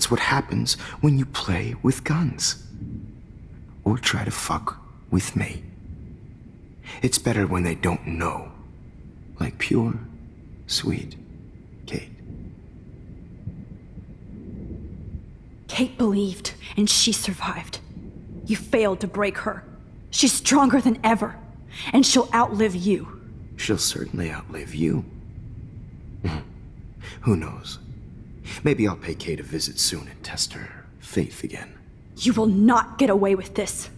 That's what happens when you play with guns. Or try to fuck with me. It's better when they don't know. Like pure, sweet Kate. Kate believed, and she survived. You failed to break her. She's stronger than ever, and she'll outlive you. She'll certainly outlive you. Who knows? Maybe I'll pay Kate a visit soon and test her faith again. You will not get away with this.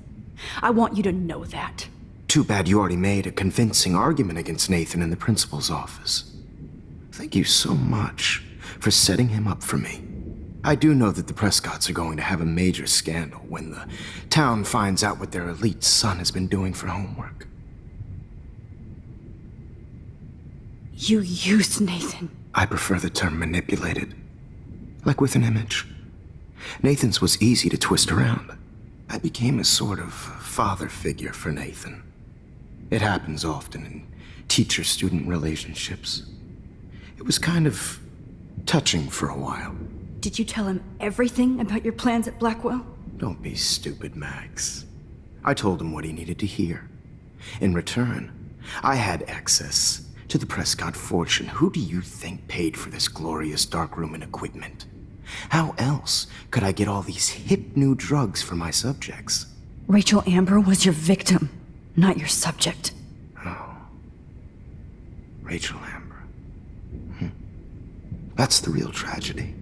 I want you to know that. Too bad you already made a convincing argument against Nathan in the principal's office. Thank you so much for setting him up for me. I do know that the Prescotts are going to have a major scandal when the town finds out what their elite son has been doing for homework. You used Nathan. I prefer the term manipulated. Like with an image. Nathan's was easy to twist around. I became a sort of father figure for Nathan. It happens often in teacher-student relationships. It was kind of touching for a while. Did you tell him everything about your plans at Blackwell? Don't be stupid, Max. I told him what he needed to hear. In return, I had access to the Prescott fortune. Who do you think paid for this glorious darkroom and equipment? How else could I get all these hip new drugs for my subjects? Rachel Amber was your victim, not your subject. Oh. Rachel Amber. That's the real tragedy.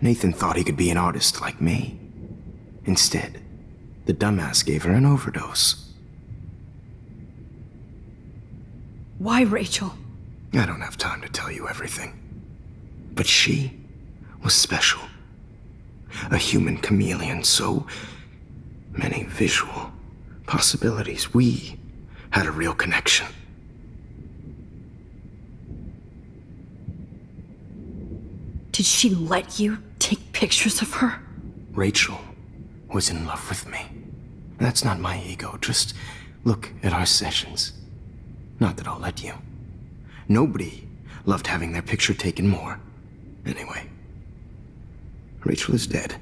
Nathan thought he could be an artist like me. Instead, the dumbass gave her an overdose. Why Rachel? I don't have time to tell you everything. But she was special. A human chameleon, so many visual possibilities. We had a real connection. Did she let you take pictures of her? Rachel was in love with me. That's not my ego. Just look at our sessions. Not that I'll let you. Nobody loved having their picture taken more. Anyway, Rachel is dead.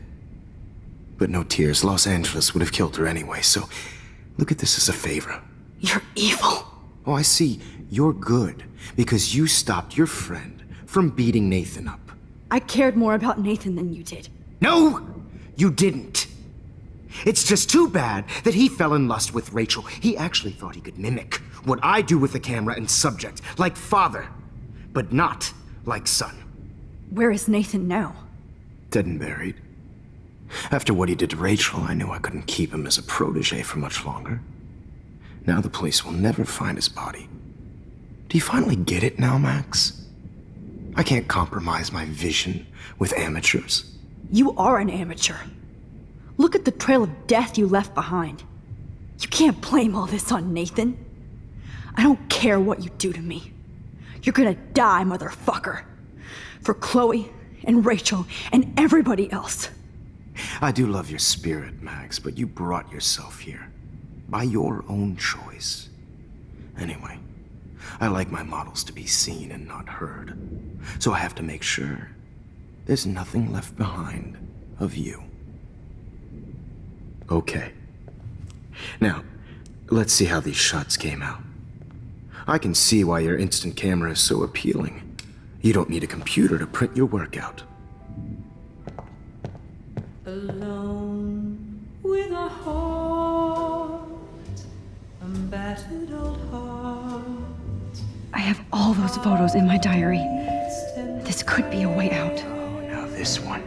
But no tears. Los Angeles would have killed her anyway, so look at this as a favor. You're evil. Oh, I see. You're good because you stopped your friend from beating Nathan up. I cared more about Nathan than you did. No, you didn't. It's just too bad that he fell in lust with Rachel. He actually thought he could mimic what I do with the camera and subject, like father, but not like son. Where is Nathan now? Dead and buried. After what he did to Rachel, I knew I couldn't keep him as a protege for much longer. Now the police will never find his body. Do you finally get it now, Max? I can't compromise my vision with amateurs. You are an amateur. Look at the trail of death you left behind. You can't blame all this on Nathan. I don't care what you do to me. You're gonna die, motherfucker. For Chloe and Rachel and everybody else. I do love your spirit, Max, but you brought yourself here. By your own choice. Anyway, I like my models to be seen and not heard. So I have to make sure there's nothing left behind of you. Okay. Now, let's see how these shots came out. I can see why your instant camera is so appealing. You don't need a computer to print your work out. Alone with a heart, a battered old heart. I have all those photos in my diary. This could be a way out. Oh, now this one.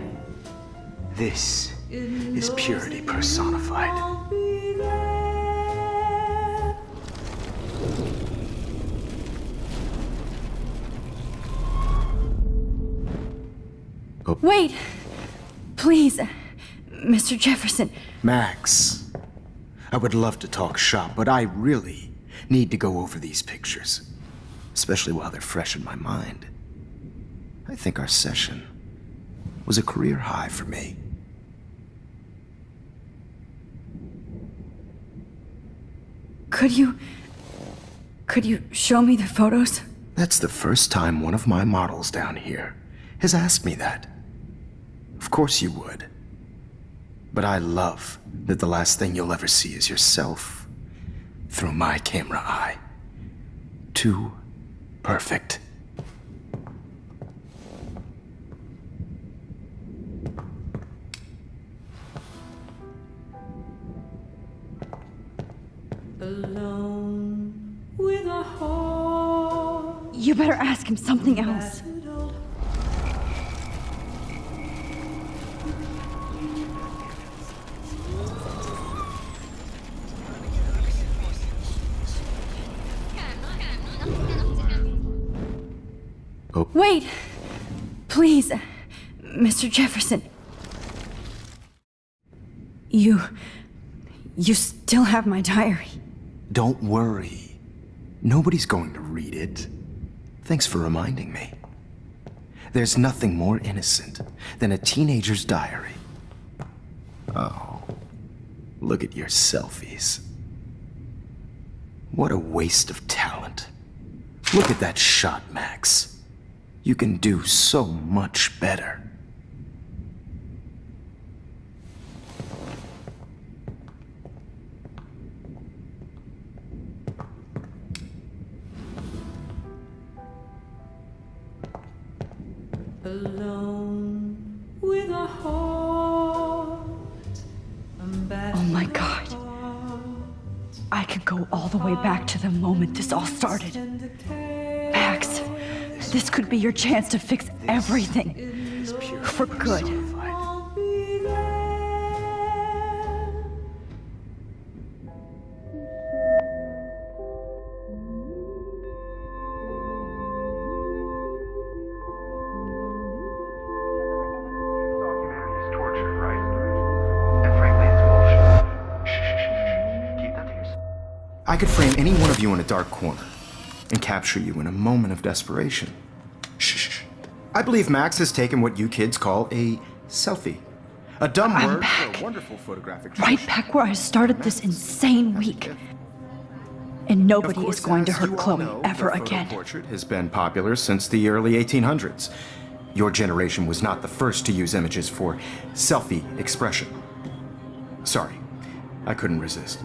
This is purity personified. I'll be there. Oh. Wait! Please, Mr. Jefferson. Max, I would love to talk shop, but I really need to go over these pictures. Especially while they're fresh in my mind. I think our session was a career high for me. Could you show me the photos? That's the first time one of my models down here has asked me that. Of Of course you would. But I love that the last thing you'll ever see is yourself through my camera eye. Too perfect. Alone with a heart. You better ask him something else. Battered old Wait! Please, Mr. Jefferson. You still have my diary. Don't worry. Nobody's going to read it. Thanks for reminding me. There's nothing more innocent than a teenager's diary. Oh, look at your selfies. What a waste of talent. Look at that shot, Max. You can do so much better. alone with a heart. Oh my God. I could go all the way back to the moment this all started. Max, this could be your chance to fix everything. For good. I could frame any one of you in a dark corner and capture you in a moment of desperation. Shh. I believe Max has taken what you kids call a selfie. A dumb I'm word back. for a wonderful photographic Right tradition. back where I started this insane week. And Of nobody course, is going to as hurt you all Chloe know, ever the photo again. portrait has been popular since the early 1800s. Your generation was not the first to use images for selfie expression. Sorry, I couldn't resist.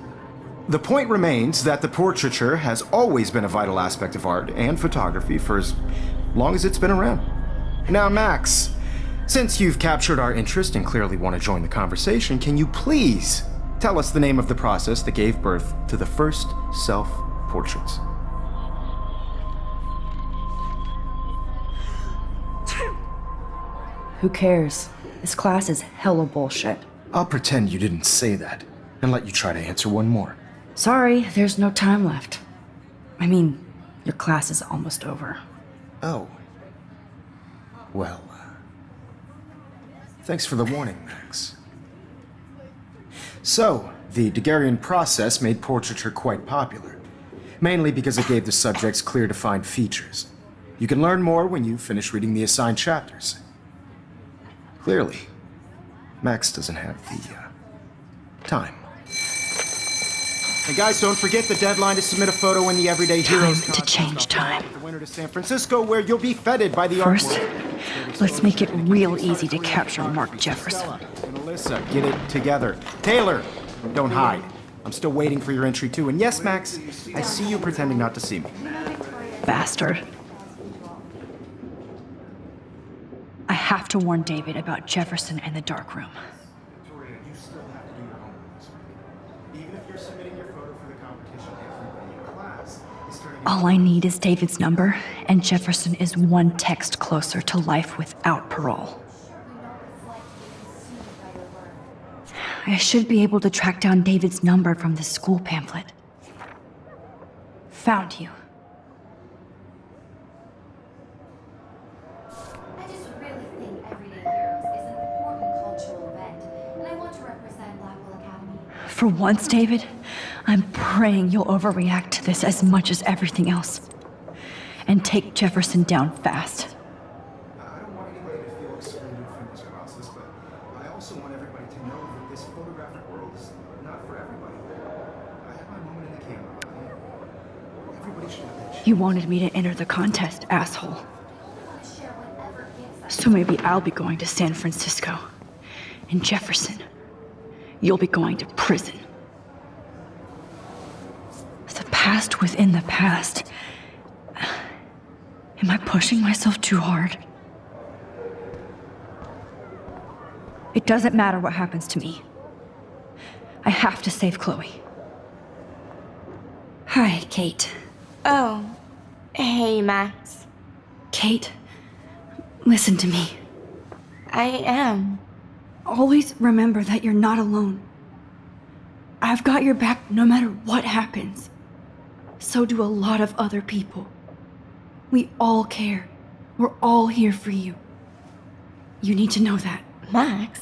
The point remains that the portraiture has always been a vital aspect of art and photography for as long as it's been around. Now, Max, since you've captured our interest and clearly want to join the conversation, can you please tell us the name of the process that gave birth to the first self-portraits? Who cares? This class is hella bullshit. I'll pretend you didn't say that and let you try to answer one more. Sorry, there's no time left. I mean, your class is almost over. Oh. Well, thanks for the warning, Max. So, the Daguerrean process made portraiture quite popular, mainly because it gave the subjects clear defined features. You can learn more when you finish reading the assigned chapters. Clearly, Max doesn't have the time. And guys, don't forget the deadline to submit a photo in the Everyday Heroes Time to change time. The winner to San Francisco, where you'll be feted by the First, artwork. let's make it real easy to capture Mark Jefferson. And Alyssa, get it together. Taylor, don't hide. I'm still waiting for your entry too. And yes, Max, I see you pretending not to see me. Bastard. I have to warn David about Jefferson and the dark room. Victoria, you still have to do your homework this week. Even if you're submitting your photo for the competition, everybody in class is turning in. All I need is David's number, and Jefferson is one text closer to life without parole. I should be able to track down David's number from the school pamphlet. Found you. I just really think Everyday Heroes is an important cultural event, and I want to represent Blackwell Academy. For once, David, I'm praying you'll overreact to this as much as everything else. And take Jefferson down fast. I don't want anybody to feel excluded from this process, but I also want everybody to know that this photographic world is not for everybody. I have my moment in the camera. Everybody should have that chance. You wanted me to enter the contest, asshole. So maybe I'll be going to San Francisco. And Jefferson, you'll be going to prison. The past within the past. Am I pushing myself too hard? It doesn't matter what happens to me. I have to save Chloe. Hi, Kate. Oh, hey, Max. Kate, listen to me. I am. Always remember that you're not alone. I've got your back no matter what happens. So do a lot of other people. We all care. We're all here for you. You need to know that. Max,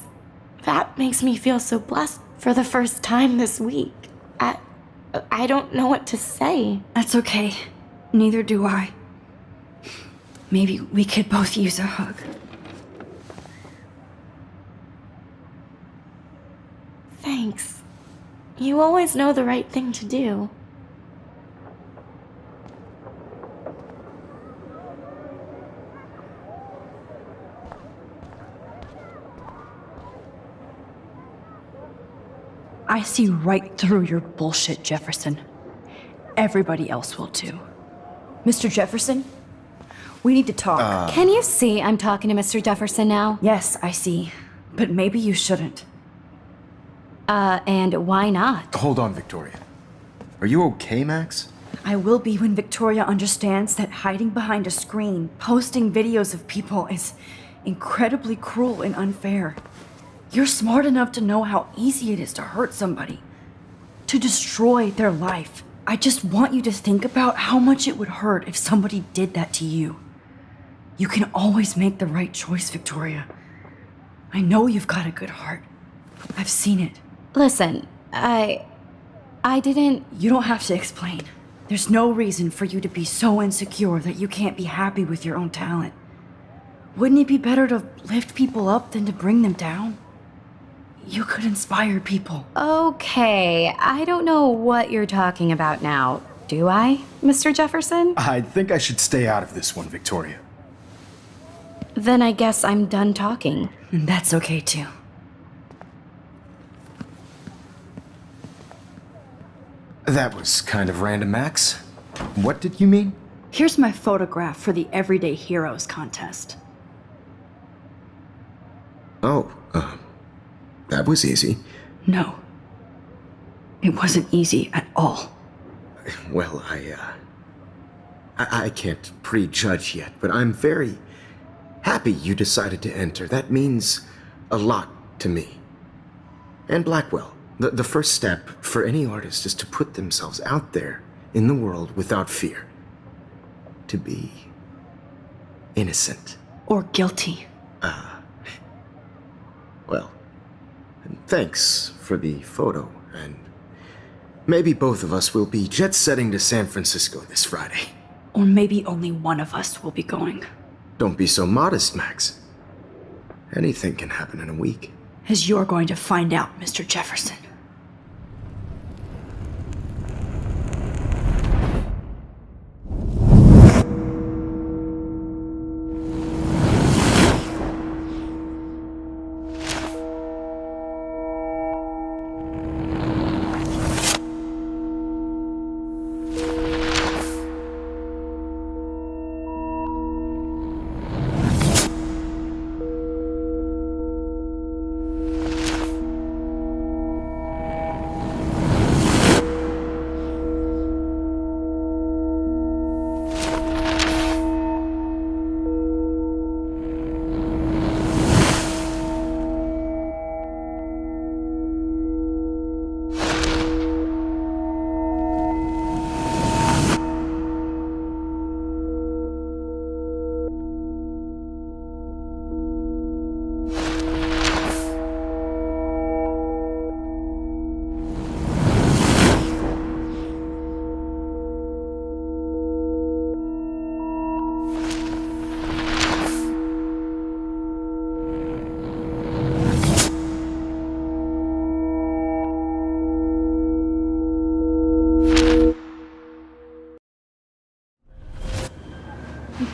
that makes me feel so blessed for the first time this week. I don't know what to say. That's okay. Neither do I. Maybe we could both use a hug. Thanks. You always know the right thing to do. I see right through your bullshit, Jefferson. Everybody else will too. Mr. Jefferson, we need to talk. Can you see I'm talking to Mr. Jefferson now? Yes, I see. But maybe you shouldn't. And why not? Hold on, Victoria. Are you okay, Max? I will be when Victoria understands that hiding behind a screen, posting videos of people is incredibly cruel and unfair. You're smart enough to know how easy it is to hurt somebody, to destroy their life. I just want you to think about how much it would hurt if somebody did that to you. You can always make the right choice, Victoria. I know you've got a good heart. I've seen it. Listen, I didn't... You don't have to explain. There's no reason for you to be so insecure that you can't be happy with your own talent. Wouldn't it be better to lift people up than to bring them down? You could inspire people. Okay, I don't know what you're talking about now. Do I, Mr. Jefferson? I think I should stay out of this one, Victoria. Then I guess I'm done talking. And that's okay too. That was kind of random, Max. What did you mean? Here's my photograph for the Everyday Heroes contest. Oh, that was easy. No. It wasn't easy at all. Well, I can't prejudge yet, but I'm very happy you decided to enter. That means a lot to me. And Blackwell. The first step for any artist is to put themselves out there in the world without fear. To be innocent. Or guilty. Well, thanks for the photo, and maybe both of us will be jet-setting to San Francisco this Friday. Or maybe only one of us will be going. Don't be so modest, Max. Anything can happen in a week. As you're going to find out, Mr. Jefferson.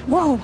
Whoa!